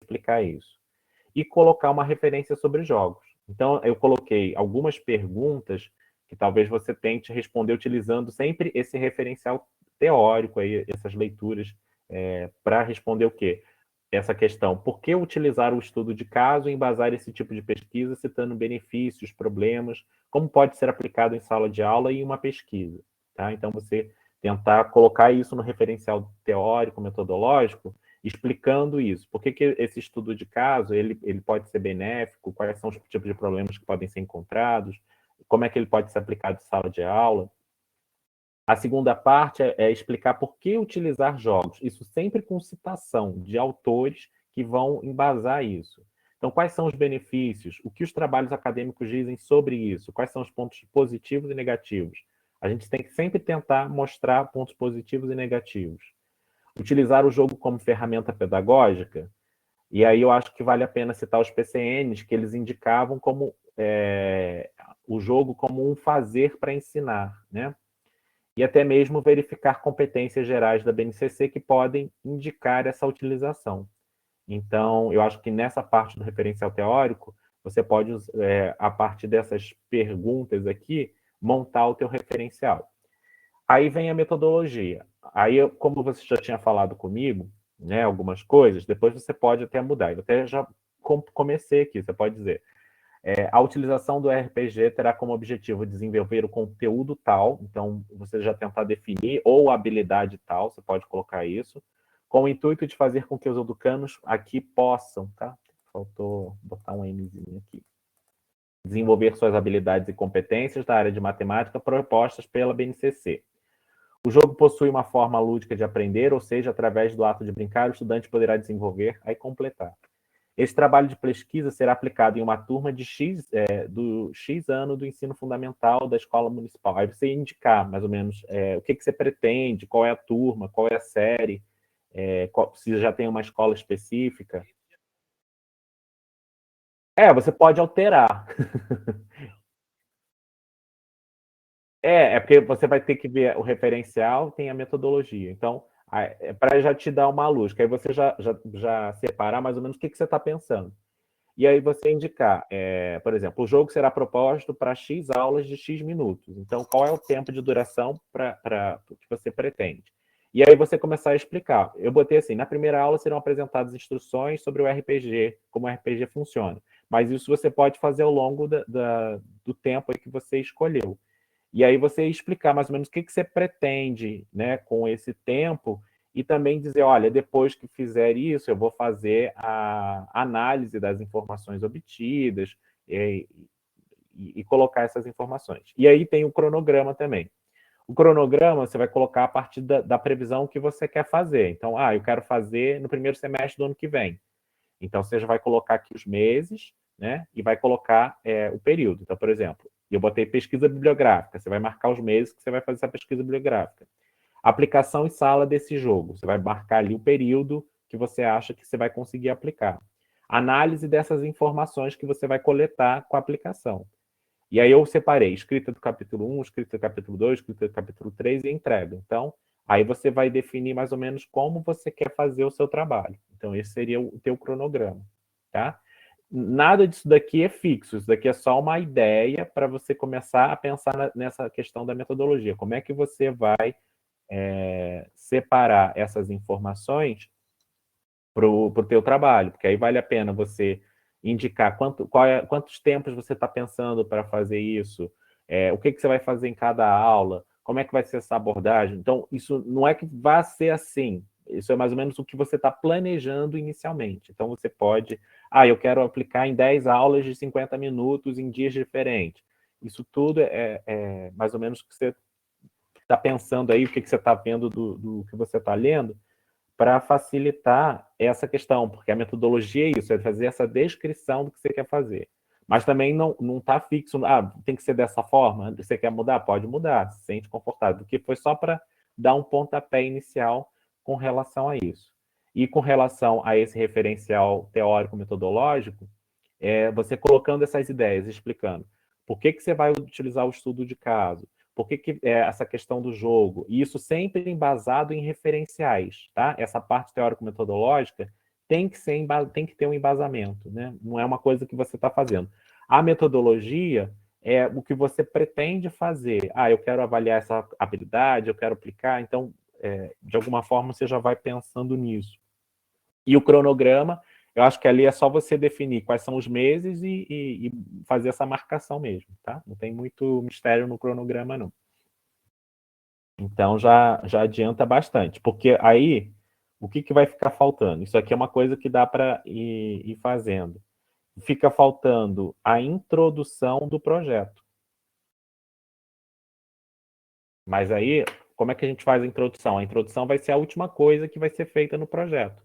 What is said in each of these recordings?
explicar isso. E colocar uma referência sobre jogos. Então, eu coloquei algumas perguntas que talvez você tente responder utilizando sempre esse referencial teórico, aí, essas leituras, para responder o quê? Essa questão, por que utilizar o estudo de caso e embasar esse tipo de pesquisa, citando benefícios, problemas, como pode ser aplicado em sala de aula e em uma pesquisa. Tá? Então, você tentar colocar isso no referencial teórico, metodológico, explicando isso. Por que esse estudo de caso ele pode ser benéfico, quais são os tipos de problemas que podem ser encontrados, como é que ele pode ser aplicado em sala de aula. A segunda parte é explicar por que utilizar jogos. Isso sempre com citação de autores que vão embasar isso. Então, quais são os benefícios? O que os trabalhos acadêmicos dizem sobre isso? Quais são os pontos positivos e negativos? A gente tem que sempre tentar mostrar pontos positivos e negativos. Utilizar o jogo como ferramenta pedagógica, e aí eu acho que vale a pena citar os PCNs, que eles indicavam como o jogo como um fazer para ensinar, né? E até mesmo verificar competências gerais da BNCC que podem indicar essa utilização. Então, eu acho que nessa parte do referencial teórico, você pode, a partir dessas perguntas aqui, montar o teu referencial. Aí vem a metodologia. Aí, como você já tinha falado comigo, né, algumas coisas, depois você pode até mudar. Eu até já comecei aqui, você pode dizer. A utilização do RPG terá como objetivo desenvolver o conteúdo tal, então você já tentar definir, ou a habilidade tal, você pode colocar isso, com o intuito de fazer com que os educandos aqui possam, tá? Faltou botar um Mzinho aqui. Desenvolver suas habilidades e competências da área de matemática propostas pela BNCC. O jogo possui uma forma lúdica de aprender, ou seja, através do ato de brincar, o estudante poderá desenvolver, aí completar. Esse trabalho de pesquisa será aplicado em uma turma de do X ano do ensino fundamental da escola municipal. Aí você indicar, mais ou menos, o que você pretende, qual é a turma, qual é a série, se já tem uma escola específica. Você pode alterar. Porque você vai ter que ver o referencial, tem a metodologia. Então, para já te dar uma luz, que aí você já separar mais ou menos o que você está pensando. E aí você indicar, por exemplo, o jogo será proposto para X aulas de X minutos. Então, qual é o tempo de duração para o que você pretende? E aí você começar a explicar. Eu botei assim, na primeira aula serão apresentadas instruções sobre o RPG, como o RPG funciona. Mas isso você pode fazer ao longo do tempo aí que você escolheu. E aí você explicar mais ou menos o que você pretende, né, com esse tempo, e também dizer, olha, depois que fizer isso, eu vou fazer a análise das informações obtidas e colocar essas informações. E aí tem o cronograma também. O cronograma você vai colocar a partir da previsão que você quer fazer. Então, eu quero fazer no primeiro semestre do ano que vem. Então, você já vai colocar aqui os meses, né? E vai colocar o período. Então, por exemplo, eu botei pesquisa bibliográfica. Você vai marcar os meses que você vai fazer essa pesquisa bibliográfica. Aplicação em sala desse jogo. Você vai marcar ali o período que você acha que você vai conseguir aplicar. Análise dessas informações que você vai coletar com a aplicação. E aí eu separei escrita do capítulo 1, escrita do capítulo 2, escrita do capítulo 3 e entrega. Então, aí você vai definir mais ou menos como você quer fazer o seu trabalho. Então, esse seria o teu cronograma, tá? Nada disso daqui é fixo, isso daqui é só uma ideia para você começar a pensar nessa questão da metodologia. Como é que você vai separar essas informações para o teu trabalho? Porque aí vale a pena você indicar quantos tempos você está pensando para fazer isso, o que você vai fazer em cada aula, como é que vai ser essa abordagem. Então, isso não é que vai ser assim, isso é mais ou menos o que você está planejando inicialmente. Então, você pode, eu quero aplicar em 10 aulas de 50 minutos em dias diferentes. Isso tudo é mais ou menos o que você está pensando aí, o que você está vendo do que você está lendo, para facilitar essa questão, porque a metodologia é isso, é fazer essa descrição do que você quer fazer. Mas também não está fixo, tem que ser dessa forma, você quer mudar? Pode mudar, se sente confortável, porque foi só para dar um pontapé inicial com relação a isso. E com relação a esse referencial teórico-metodológico, você colocando essas ideias, explicando por que você vai utilizar o estudo de caso, por que essa questão do jogo, e isso sempre embasado em referenciais, tá? Essa parte teórico-metodológica tem que ter um embasamento, né? Não é uma coisa que você está fazendo. A metodologia é o que você pretende fazer. Ah, eu quero avaliar essa habilidade, eu quero aplicar, então, de alguma forma, você já vai pensando nisso. E o cronograma, eu acho que ali é só você definir quais são os meses e fazer essa marcação mesmo, tá? Não tem muito mistério no cronograma, não. Então já adianta bastante, porque aí o que vai ficar faltando? Isso aqui é uma coisa que dá para ir fazendo. Fica faltando a introdução do projeto. Mas aí, como é que a gente faz a introdução? A introdução vai ser a última coisa que vai ser feita no projeto.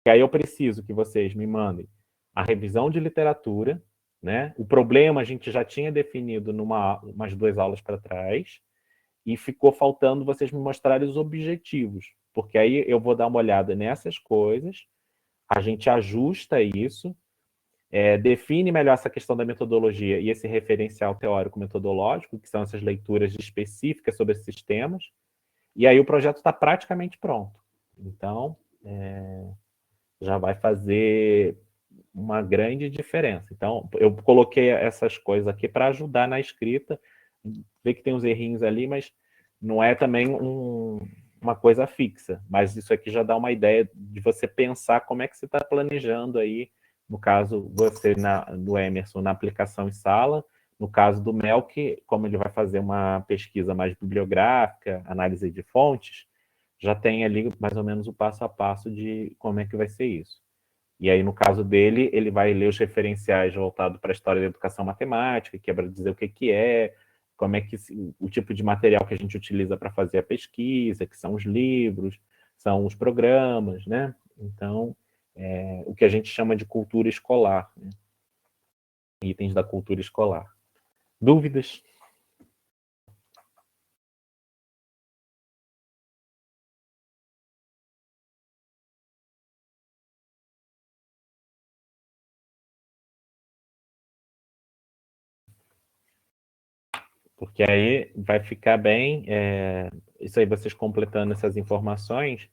E aí eu preciso que vocês me mandem a revisão de literatura, né? O problema a gente já tinha definido umas 2 aulas para trás, e ficou faltando vocês me mostrarem os objetivos, porque aí eu vou dar uma olhada nessas coisas, a gente ajusta isso, define melhor essa questão da metodologia e esse referencial teórico-metodológico, que são essas leituras específicas sobre esses temas, e aí o projeto está praticamente pronto. Então, já vai fazer uma grande diferença. Então, eu coloquei essas coisas aqui para ajudar na escrita, ver que tem uns errinhos ali, mas não é também uma coisa fixa. Mas isso aqui já dá uma ideia de você pensar como é que você está planejando aí, no caso, você do Emerson, na aplicação em sala, no caso do Melk, como ele vai fazer uma pesquisa mais bibliográfica, análise de fontes, já tem ali mais ou menos o passo a passo de como é que vai ser isso. E aí, no caso dele, ele vai ler os referenciais voltados para a história da educação matemática, que é para dizer o que é, como é que o tipo de material que a gente utiliza para fazer a pesquisa, que são os livros, são os programas, né? Então, o que a gente chama de cultura escolar, né? Itens da cultura escolar. Dúvidas? Porque aí vai ficar bem, isso aí vocês completando essas informações,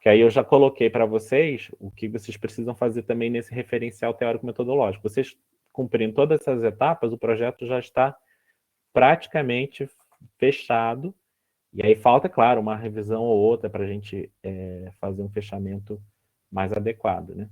que aí eu já coloquei para vocês o que vocês precisam fazer também nesse referencial teórico-metodológico. Vocês cumprindo todas essas etapas, o projeto já está praticamente fechado, e aí falta, claro, uma revisão ou outra para a gente fazer um fechamento mais adequado, né?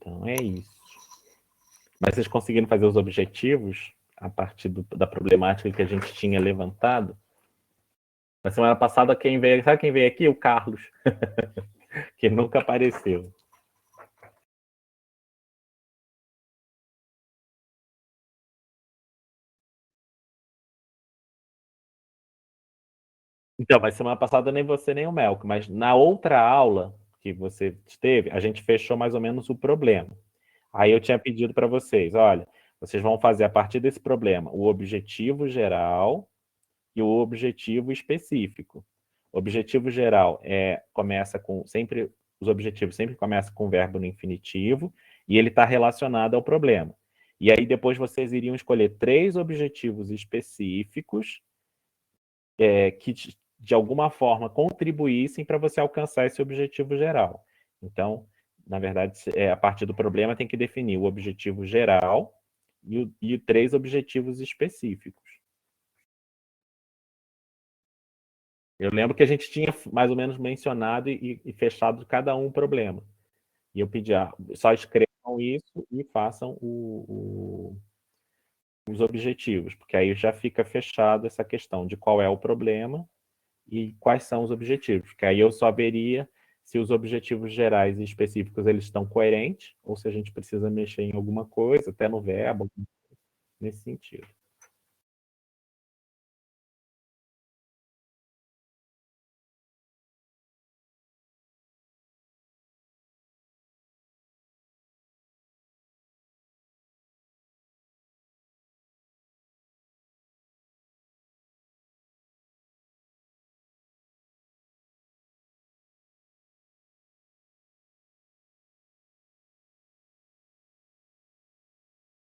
Então é isso. Mas vocês conseguiram fazer os objetivos a partir da problemática que a gente tinha levantado? Na semana passada, quem veio, sabe quem veio aqui? O Carlos, que nunca apareceu. Então, mas semana passada nem você nem o Melco, mas na outra aula que você teve, a gente fechou mais ou menos o problema. Aí eu tinha pedido para vocês, olha, vocês vão fazer a partir desse problema o objetivo geral e o objetivo específico. O objetivo geral começa com sempre os objetivos sempre começam com o verbo no infinitivo e ele está relacionado ao problema. E aí depois vocês iriam escolher 3 objetivos específicos que de alguma forma contribuíssem para você alcançar esse objetivo geral. Então, na verdade, a partir do problema tem que definir o objetivo geral e 3 objetivos específicos. Eu lembro que a gente tinha mais ou menos mencionado e fechado cada um problema. E eu pedi, só escrevam isso e façam os objetivos, porque aí já fica fechado essa questão de qual é o problema e quais são os objetivos, que aí eu só veria se os objetivos gerais e específicos eles estão coerentes, ou se a gente precisa mexer em alguma coisa, até no verbo, nesse sentido.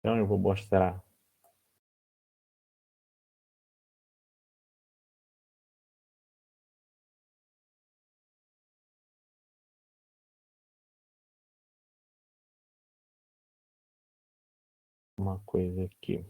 Então, eu vou mostrar. Uma coisa aqui.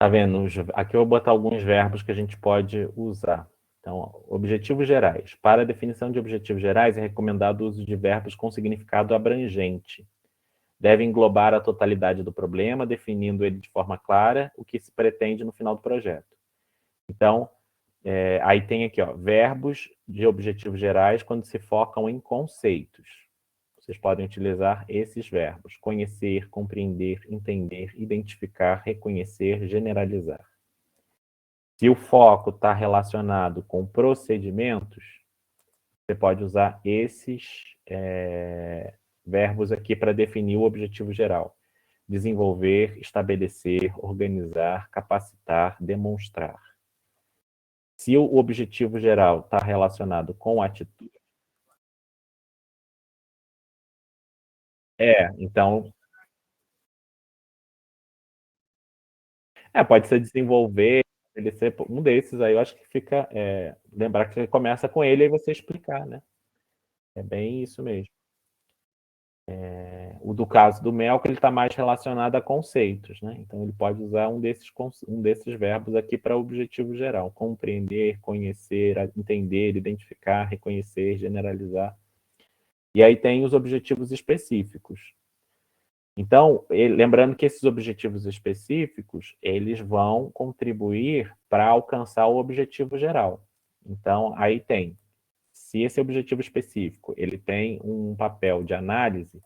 Tá vendo? Aqui eu vou botar alguns verbos que a gente pode usar. Então, objetivos gerais. Para a definição de objetivos gerais, é recomendado o uso de verbos com significado abrangente. Deve englobar a totalidade do problema, definindo ele de forma clara o que se pretende no final do projeto. Então, aí tem aqui, ó, verbos de objetivos gerais quando se focam em conceitos. Vocês podem utilizar esses verbos: conhecer, compreender, entender, identificar, reconhecer, generalizar. Se o foco está relacionado com procedimentos, você pode usar esses verbos aqui para definir o objetivo geral: desenvolver, estabelecer, organizar, capacitar, demonstrar. Se o objetivo geral está relacionado com atitude, então, pode ser desenvolver, estabelecer, um desses aí eu acho que fica, lembrar que você começa com ele e você explicar, né? É bem isso mesmo. O do caso do Melco, ele está mais relacionado a conceitos, né? Então, ele pode usar um desses verbos aqui para o objetivo geral: compreender, conhecer, entender, identificar, reconhecer, generalizar. E aí tem os objetivos específicos. Então, lembrando que esses objetivos específicos, eles vão contribuir para alcançar o objetivo geral. Então, aí tem, se esse objetivo específico, ele tem um papel de análise,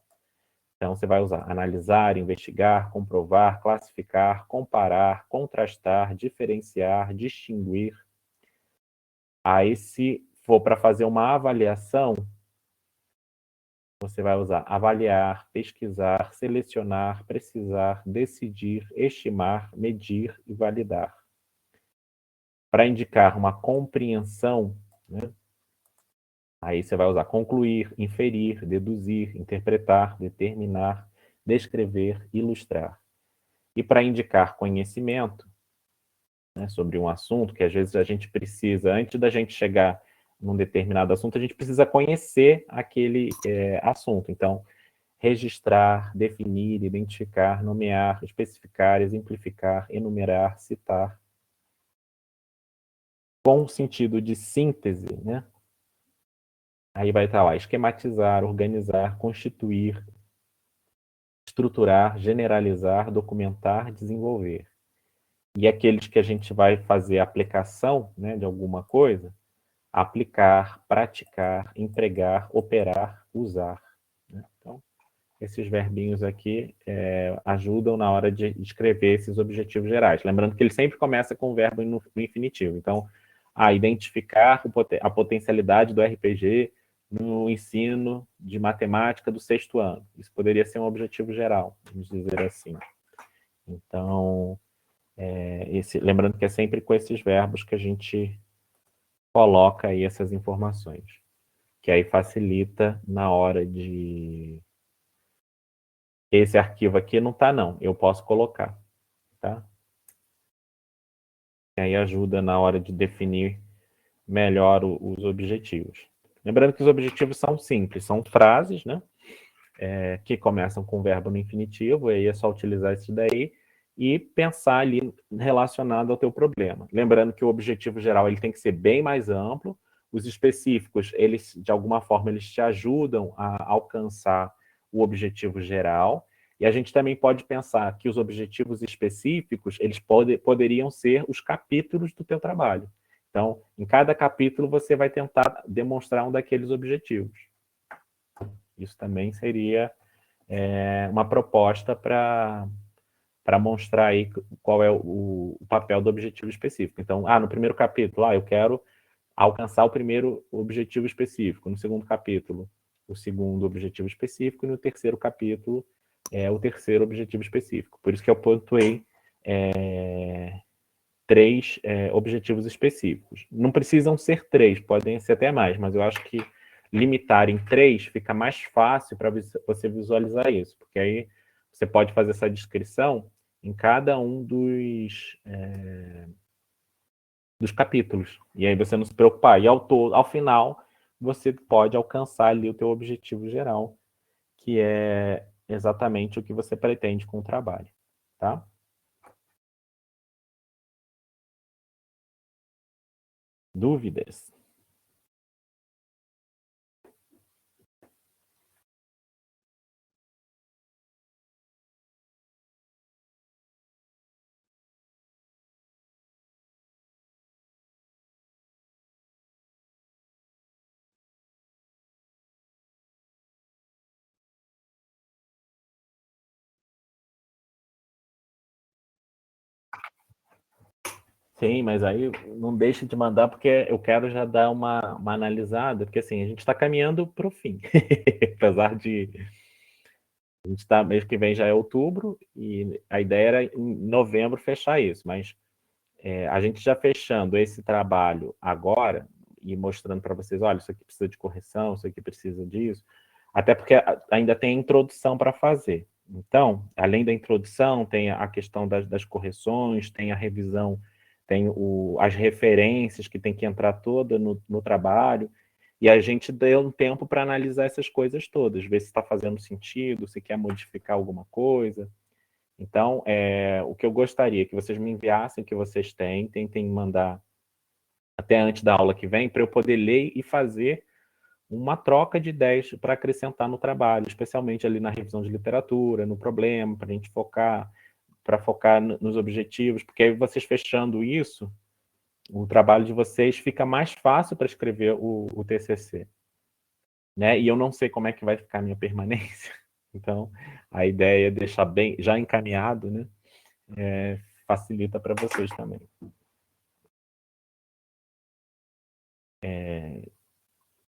então você vai usar analisar, investigar, comprovar, classificar, comparar, contrastar, diferenciar, distinguir. Aí, se for para fazer uma avaliação, você vai usar avaliar, pesquisar, selecionar, precisar, decidir, estimar, medir e validar. Para indicar uma compreensão, né? Aí você vai usar concluir, inferir, deduzir, interpretar, determinar, descrever, ilustrar. E para indicar conhecimento, né, sobre um assunto, que às vezes a gente precisa, antes da gente chegar num determinado assunto, a gente precisa conhecer aquele assunto. Então, registrar, definir, identificar, nomear, especificar, exemplificar, enumerar, citar. Com sentido de síntese, né? Aí vai estar lá: esquematizar, organizar, constituir, estruturar, generalizar, documentar, desenvolver. E aqueles que a gente vai fazer aplicação, né, de alguma coisa: aplicar, praticar, empregar, operar, usar. Né? Então, esses verbinhos aqui ajudam na hora de escrever esses objetivos gerais. Lembrando que ele sempre começa com o verbo no infinitivo. Então, identificar a potencialidade do RPG no ensino de matemática do 6º ano. Isso poderia ser um objetivo geral, vamos dizer assim. Então, lembrando que é sempre com esses verbos que a gente coloca aí essas informações, que aí facilita na hora de... Esse arquivo aqui não está, não. Eu posso colocar, tá? E aí ajuda na hora de definir melhor os objetivos. Lembrando que os objetivos são simples, são frases, né? Que começam com o verbo no infinitivo, e aí é só utilizar isso daí e pensar ali relacionado ao teu problema. Lembrando que o objetivo geral ele tem que ser bem mais amplo, os específicos, eles, de alguma forma, eles te ajudam a alcançar o objetivo geral, e a gente também pode pensar que os objetivos específicos, eles poderiam ser os capítulos do teu trabalho. Então, em cada capítulo, você vai tentar demonstrar um daqueles objetivos. Isso também seria uma proposta para para mostrar aí qual é o papel do objetivo específico. Então, no primeiro capítulo, eu quero alcançar o primeiro objetivo específico. No segundo capítulo, o segundo objetivo específico. E no terceiro capítulo, o terceiro objetivo específico. Por isso que eu pontuei 3 objetivos específicos. Não precisam ser 3, podem ser até mais, mas eu acho que limitar em 3 fica mais fácil para você visualizar isso, porque aí você pode fazer essa descrição em cada um dos capítulos. E aí você não se preocupar. E ao final, você pode alcançar ali o teu objetivo geral, que é exatamente o que você pretende com o trabalho, tá? Dúvidas? Sim, mas aí não deixe de mandar, porque eu quero já dar uma analisada, porque assim, a gente está caminhando para o fim. Apesar de. A gente está, mês que vem já é outubro, e a ideia era em novembro fechar isso, mas a gente já fechando esse trabalho agora e mostrando para vocês, olha, isso aqui precisa de correção, isso aqui precisa disso, até porque ainda tem introdução para fazer. Então, além da introdução, tem a questão das correções, tem a revisão, tem as referências que tem que entrar toda no trabalho, e a gente deu um tempo para analisar essas coisas todas, ver se está fazendo sentido, se quer modificar alguma coisa. Então, o que eu gostaria é que vocês me enviassem o que vocês têm, tentem mandar até antes da aula que vem, para eu poder ler e fazer uma troca de ideias para acrescentar no trabalho, especialmente ali na revisão de literatura, no problema, para a gente focar, para focar nos objetivos, porque aí vocês fechando isso, o trabalho de vocês fica mais fácil para escrever o TCC, né? E eu não sei como é que vai ficar a minha permanência, então a ideia é deixar bem já encaminhado, né? Facilita para vocês também.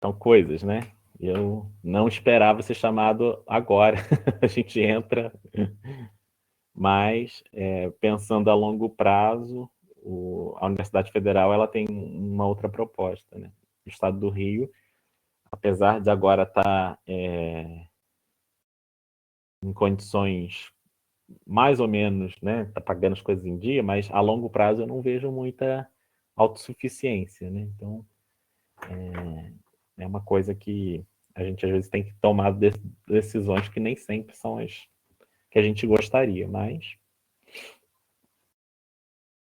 São coisas, né? Eu não esperava ser chamado agora. A gente entra, mas pensando a longo prazo, a Universidade Federal ela tem uma outra proposta, né? O Estado do Rio, apesar de agora estar em condições mais ou menos, né? Tá pagando as coisas em dia, mas a longo prazo eu não vejo muita autossuficiência, né? Então é uma coisa que a gente às vezes tem que tomar decisões que nem sempre são as que a gente gostaria, mas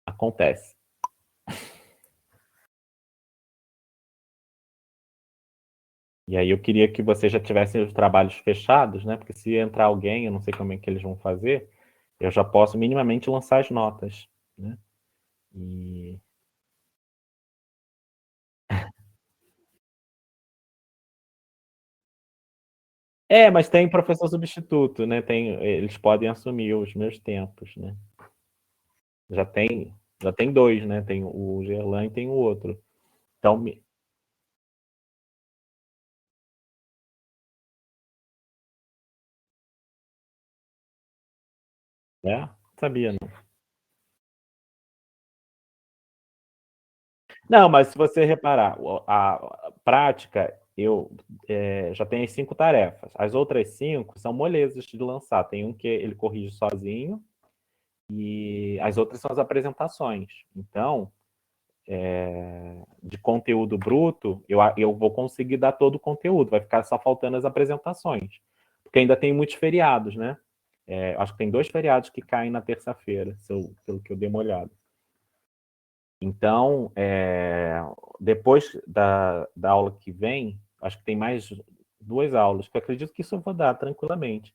acontece. E aí eu queria que vocês já tivessem os trabalhos fechados, né? Porque se entrar alguém, eu não sei como é que eles vão fazer, eu já posso minimamente lançar as notas, né? E... mas tem professor substituto, né? Eles podem assumir os meus tempos, né? Já tem, já tem 2, né? Tem o Gerlan e tem o outro. Então, sabia, não. Não, mas se você reparar, a prática, eu já tenho as 5 tarefas. As outras 5 são molezas de lançar. Tem um que ele corrige sozinho e as outras são as apresentações. Então, de conteúdo bruto, eu vou conseguir dar todo o conteúdo. Vai ficar só faltando as apresentações. Porque ainda tem muitos feriados, né? Acho que tem 2 feriados que caem na terça-feira, pelo que eu dei uma olhada. Então, depois da aula que vem, acho que tem mais 2 aulas, que eu acredito que isso eu vou dar tranquilamente.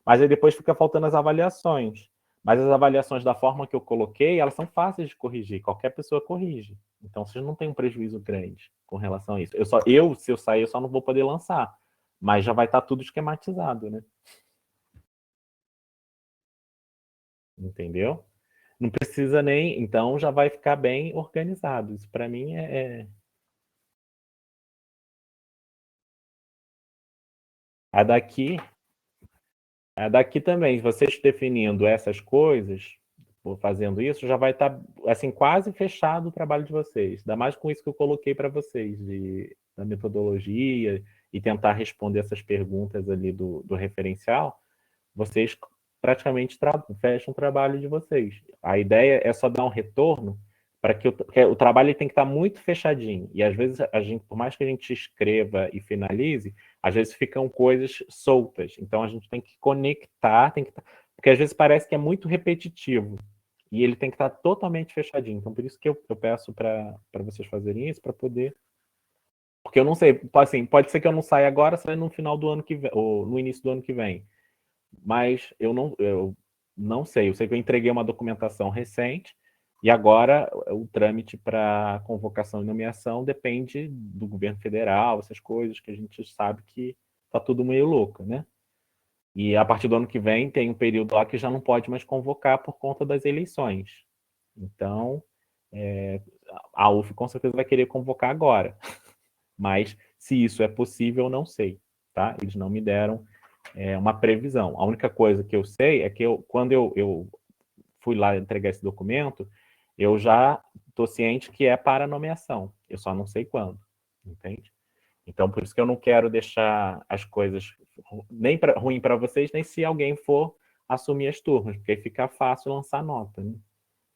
Mas aí depois fica faltando as avaliações. Mas as avaliações da forma que eu coloquei, elas são fáceis de corrigir, qualquer pessoa corrige. Então, vocês não têm um prejuízo grande com relação a isso. Se eu sair, eu só não vou poder lançar. Mas já vai estar tudo esquematizado, né? entendeu? Não precisa nem, então já vai ficar bem organizado. Isso para mim a daqui, a daqui também, vocês definindo essas coisas, ou fazendo isso, já vai estar assim quase fechado o trabalho de vocês. Ainda mais com isso que eu coloquei para vocês da metodologia e tentar responder essas perguntas ali do referencial. Vocês praticamente fecham o trabalho de vocês. A ideia é só dar um retorno para que porque o trabalho tem que estar muito fechadinho. E às vezes a gente, por mais que a gente escreva e finalize, às vezes ficam coisas soltas. Então a gente tem que conectar, porque às vezes parece que é muito repetitivo. E ele tem que estar totalmente fechadinho. Então por isso que eu peço para vocês fazerem isso, para poder. Porque eu não sei, assim, pode ser que eu não saia agora, saia no final do ano que vem, ou no início do ano que vem, mas eu não sei. Eu sei que eu entreguei uma documentação recente e agora o trâmite para convocação e nomeação depende do governo federal, essas coisas que a gente sabe que tá tudo meio louco, né? E a partir do ano que vem tem um período lá que já não pode mais convocar por conta das eleições. Então, a UF com certeza vai querer convocar agora, mas se isso é possível, eu não sei, tá? Eles não me deram uma previsão. A única coisa que eu sei é que quando eu fui lá entregar esse documento, eu já estou ciente que é para nomeação. Eu só não sei quando, entende? Então, por isso que eu não quero deixar as coisas nem ruim para vocês, nem se alguém for assumir as turmas, porque aí fica fácil lançar nota, né?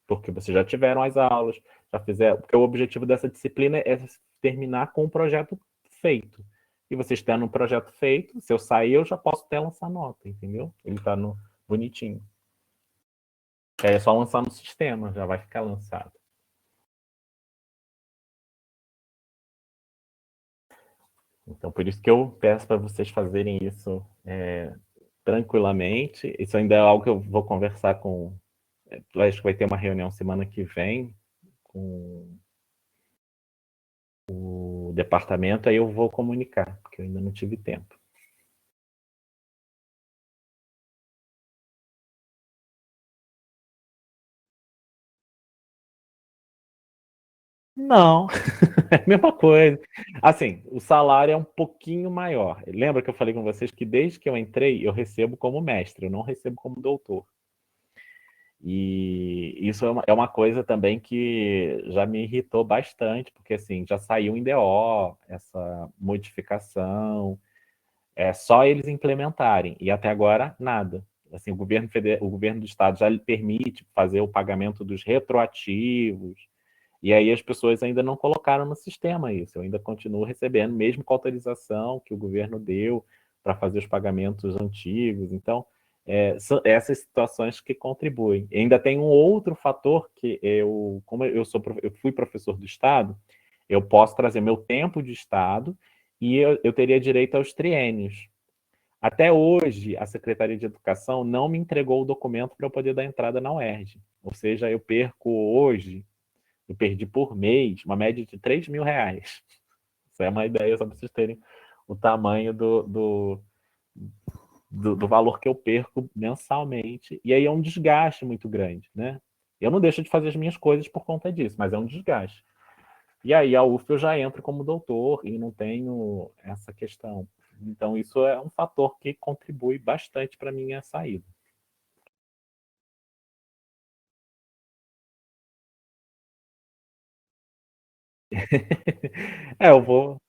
Porque vocês já tiveram as aulas, já fizeram. Porque o objetivo dessa disciplina é terminar com o projeto feito. E vocês tendo um projeto feito, se eu sair, eu já posso até lançar nota, entendeu? Ele está no bonitinho. É só lançar no sistema, já vai ficar lançado. Então, por isso que eu peço para vocês fazerem isso tranquilamente. Isso ainda é algo que eu vou conversar com. Acho que vai ter uma reunião semana que vem com o departamento, aí eu vou comunicar, porque eu ainda não tive tempo. Não, é a mesma coisa. Assim, o salário é um pouquinho maior. Lembra que eu falei com vocês que desde que eu entrei, eu recebo como mestre, eu não recebo como doutor. E isso é uma coisa também que já me irritou bastante, porque assim, já saiu em DO essa modificação, é só eles implementarem, e até agora nada. Assim, o governo do estado já lhe permite fazer o pagamento dos retroativos, e aí as pessoas ainda não colocaram no sistema isso. Eu ainda continuo recebendo, mesmo com a autorização que o governo deu para fazer os pagamentos antigos. Então, são essas situações que contribuem. E ainda tem um outro fator que como eu fui professor do Estado, eu posso trazer meu tempo de Estado e eu teria direito aos triênios. Até hoje, a Secretaria de Educação não me entregou o documento para eu poder dar entrada na UERJ. Ou seja, eu perdi por mês uma média de R$ 3.000. Isso é uma ideia, só para vocês terem o tamanho do valor que eu perco mensalmente. E aí é um desgaste muito grande, né? Eu não deixo de fazer as minhas coisas por conta disso, mas é um desgaste. E aí a UF eu já entro como doutor e não tenho essa questão. Então isso é um fator que contribui bastante para a minha saída. Eu vou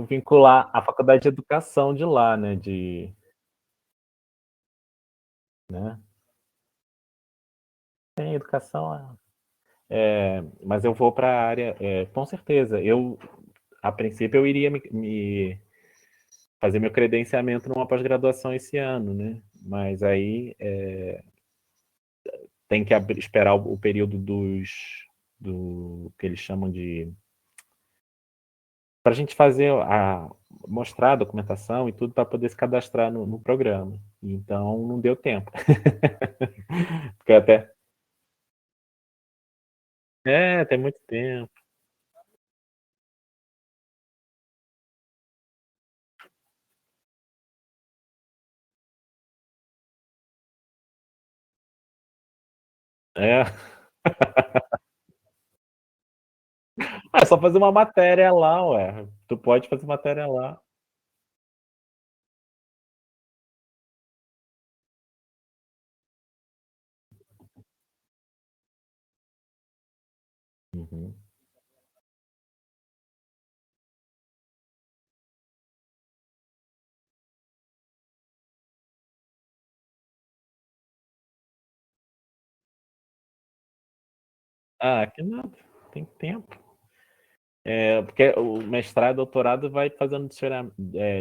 vincular a faculdade de educação de lá, né? Né? Tem educação, mas eu vou para a área, com certeza. A princípio, eu iria me fazer meu credenciamento numa pós-graduação esse ano, né? Mas aí tem que esperar o período do que eles chamam de para a gente fazer mostrar a documentação e tudo para poder se cadastrar no programa. Então não deu tempo. Porque até tem muito tempo. É. Ah, é só fazer uma matéria lá, ué. Tu pode fazer matéria lá. Uhum. Ah, que nada, tem tempo. Porque o mestrado e doutorado vai fazendo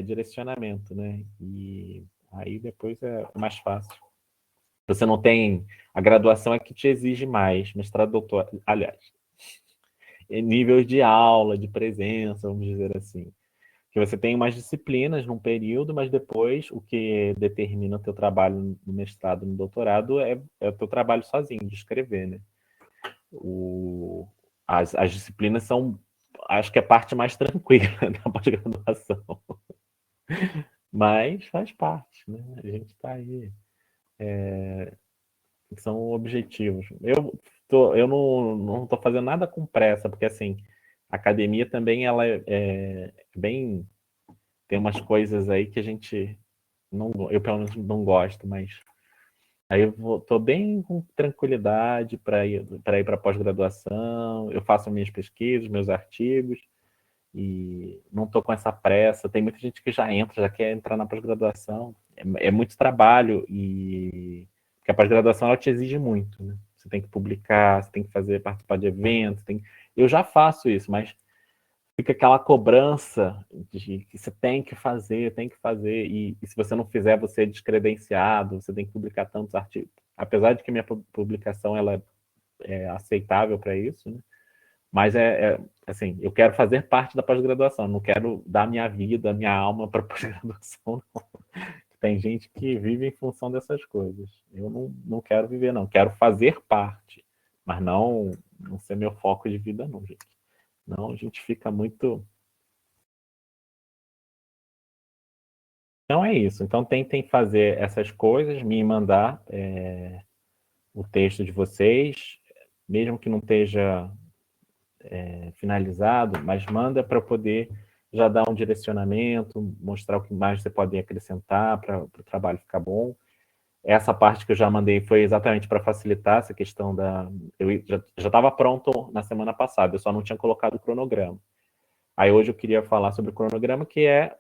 direcionamento, né? E aí depois é mais fácil. Você não tem. A graduação é que te exige mais. Mestrado, doutorado. Aliás, nível de aula, de presença, vamos dizer assim. Que você tem mais disciplinas num período, mas depois o que determina o teu trabalho no mestrado, no doutorado, é o teu trabalho sozinho, de escrever, né? O, as disciplinas são, acho que é a parte mais tranquila da pós-graduação, mas faz parte, né? A gente está aí, são objetivos. Eu não tô fazendo nada com pressa, porque assim, a academia também ela é bem, tem umas coisas aí que a gente não, eu pelo menos não gosto, mas aí tô bem com tranquilidade para ir para pós-graduação. Eu faço minhas pesquisas, meus artigos e não tô com essa pressa. Tem muita gente que já entra, já quer entrar na pós-graduação. É muito trabalho e porque a pós-graduação ela te exige muito, né? Você tem que publicar, você tem que fazer participar de eventos, eu já faço isso, mas fica aquela cobrança de que você tem que fazer, e se você não fizer, você é descredenciado, você tem que publicar tantos artigos. Apesar de que minha publicação ela é aceitável para isso, né? Mas assim, eu quero fazer parte da pós-graduação, não quero dar minha vida, minha alma para pós-graduação. Tem gente que vive em função dessas coisas. Eu não quero viver, não. Quero fazer parte, mas não ser meu foco de vida, não, gente. Não, a gente fica muito. Então é isso. Então tentem fazer essas coisas, me mandar o texto de vocês, mesmo que não esteja finalizado, mas manda para poder já dar um direcionamento, mostrar o que mais você pode acrescentar para o trabalho ficar bom. Essa parte que eu já mandei foi exatamente para facilitar essa questão da. Eu já estava pronto na semana passada, eu só não tinha colocado o cronograma. Aí hoje eu queria falar sobre o cronograma, que é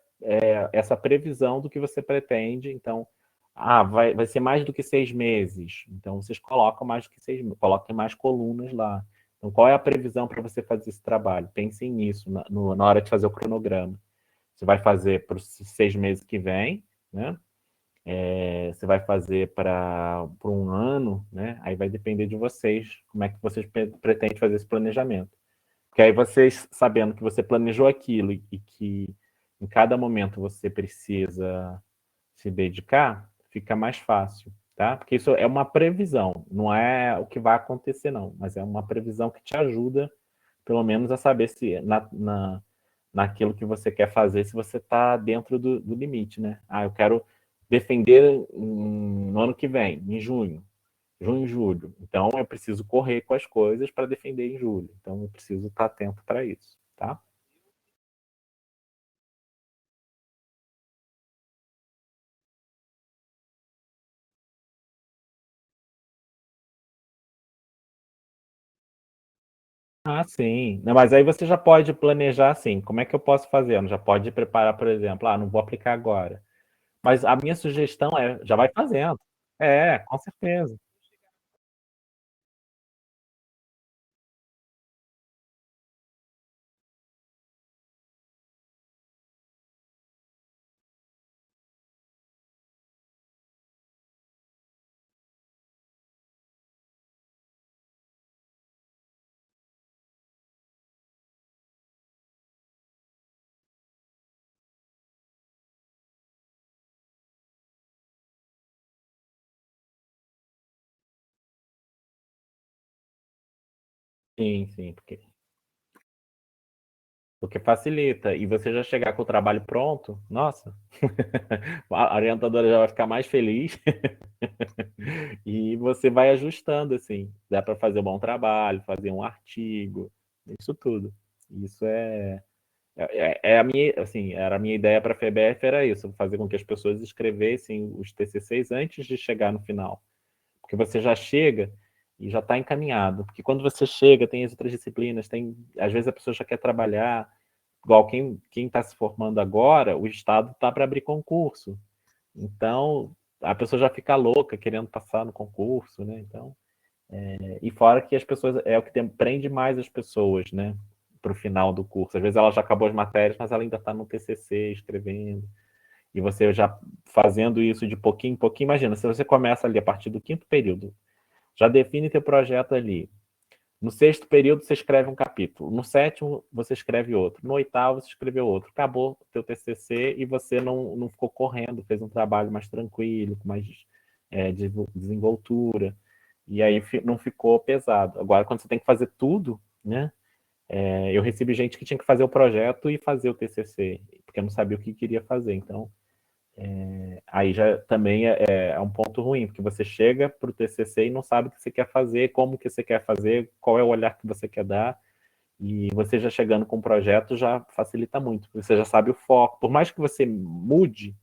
essa previsão do que você pretende. Então, vai ser mais do que 6 meses. Então, vocês colocam mais do que 6 meses, coloquem mais colunas lá. Então, qual é a previsão para você fazer esse trabalho? Pensem nisso na hora de fazer o cronograma. Você vai fazer para os 6 meses que vem, né? Você vai fazer para um ano, né? Aí vai depender de vocês, como é que vocês pretendem fazer esse planejamento. Porque aí vocês, sabendo que você planejou aquilo e que em cada momento você precisa se dedicar, fica mais fácil, tá? Porque isso é uma previsão, não é o que vai acontecer, não, mas é uma previsão que te ajuda, pelo menos, a saber se naquilo que você quer fazer, se você está dentro do limite, né? Eu quero defender no ano que vem, em junho e julho. Então, eu preciso correr com as coisas para defender em julho. Então, eu preciso estar atento para isso, tá? Ah, sim. Não, mas aí você já pode planejar assim, como é que eu posso fazer? Já pode preparar, por exemplo, não vou aplicar agora. Mas a minha sugestão já vai fazendo. Com certeza. Sim, sim, porque Porque facilita. E você já chegar com o trabalho pronto, nossa, a orientadora já vai ficar mais feliz e você vai ajustando, assim. Dá para fazer um bom trabalho, fazer um artigo, isso tudo. Isso é a minha, assim, era a minha ideia para a FEBEF, era isso, fazer com que as pessoas escrevessem os TCCs antes de chegar no final. Porque você já chega e já está encaminhado. Porque quando você chega, tem as outras disciplinas, às vezes a pessoa já quer trabalhar, igual quem está se formando agora, o Estado está para abrir concurso. Então, a pessoa já fica louca querendo passar no concurso, né? Então, e fora que as pessoas, é o que prende mais as pessoas, né? Para o final do curso. Às vezes ela já acabou as matérias, mas ela ainda está no TCC escrevendo. E você já fazendo isso de pouquinho em pouquinho, imagina, se você começa ali a partir do quinto período, já define teu projeto ali. No sexto período, você escreve um capítulo. No sétimo, você escreve outro. No oitavo, você escreveu outro. Acabou o teu TCC e você não ficou correndo, fez um trabalho mais tranquilo, com mais desenvoltura. E aí não ficou pesado. Agora, quando você tem que fazer tudo, né? Eu recebi gente que tinha que fazer o projeto e fazer o TCC, porque não sabia o que queria fazer. Então, aí já também é um ponto ruim, porque você chega para o TCC e não sabe o que você quer fazer, como que você quer fazer, qual é o olhar que você quer dar, e você já chegando com um projeto já facilita muito, porque você já sabe o foco. Por mais que você mude,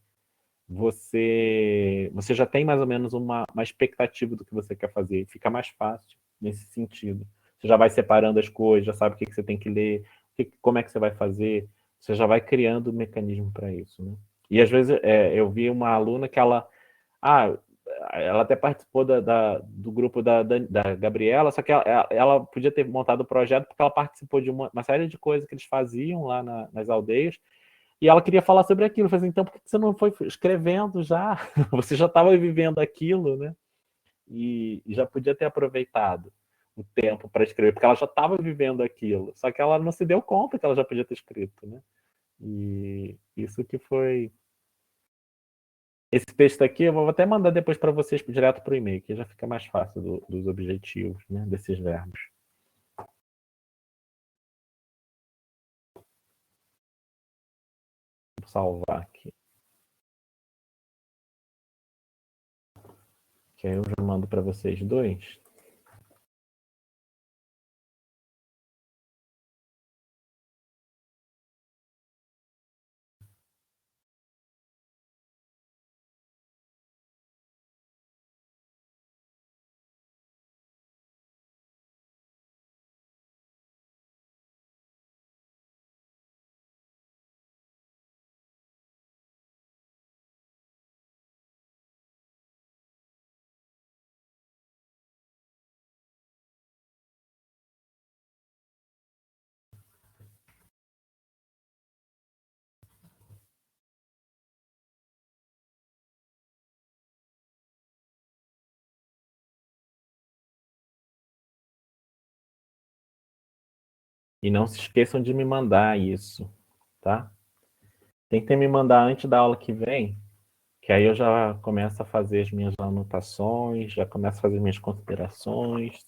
você já tem mais ou menos uma expectativa do que você quer fazer, fica mais fácil nesse sentido. Você já vai separando as coisas, já sabe o que você tem que ler, como é que você vai fazer, você já vai criando um mecanismo para isso, né? E às vezes eu vi uma aluna que ah, ela até participou do grupo da Gabriela, só que ela podia ter montado o projeto porque ela participou de uma série de coisas que eles faziam lá nas aldeias, e ela queria falar sobre aquilo. Eu falei assim, então por que você não foi escrevendo já? Você já estava vivendo aquilo, né? E já podia ter aproveitado o tempo para escrever, porque ela já estava vivendo aquilo. Só que ela não se deu conta que ela já podia ter escrito, né? E isso que foi. Esse texto aqui eu vou até mandar depois para vocês direto para o e-mail, que já fica mais fácil dos objetivos, né? Desses verbos. Vou salvar aqui. Que aí eu já mando para vocês dois. E não se esqueçam de me mandar isso, tá? Tentem me mandar antes da aula que vem, que aí eu já começo a fazer as minhas anotações, já começo a fazer minhas considerações,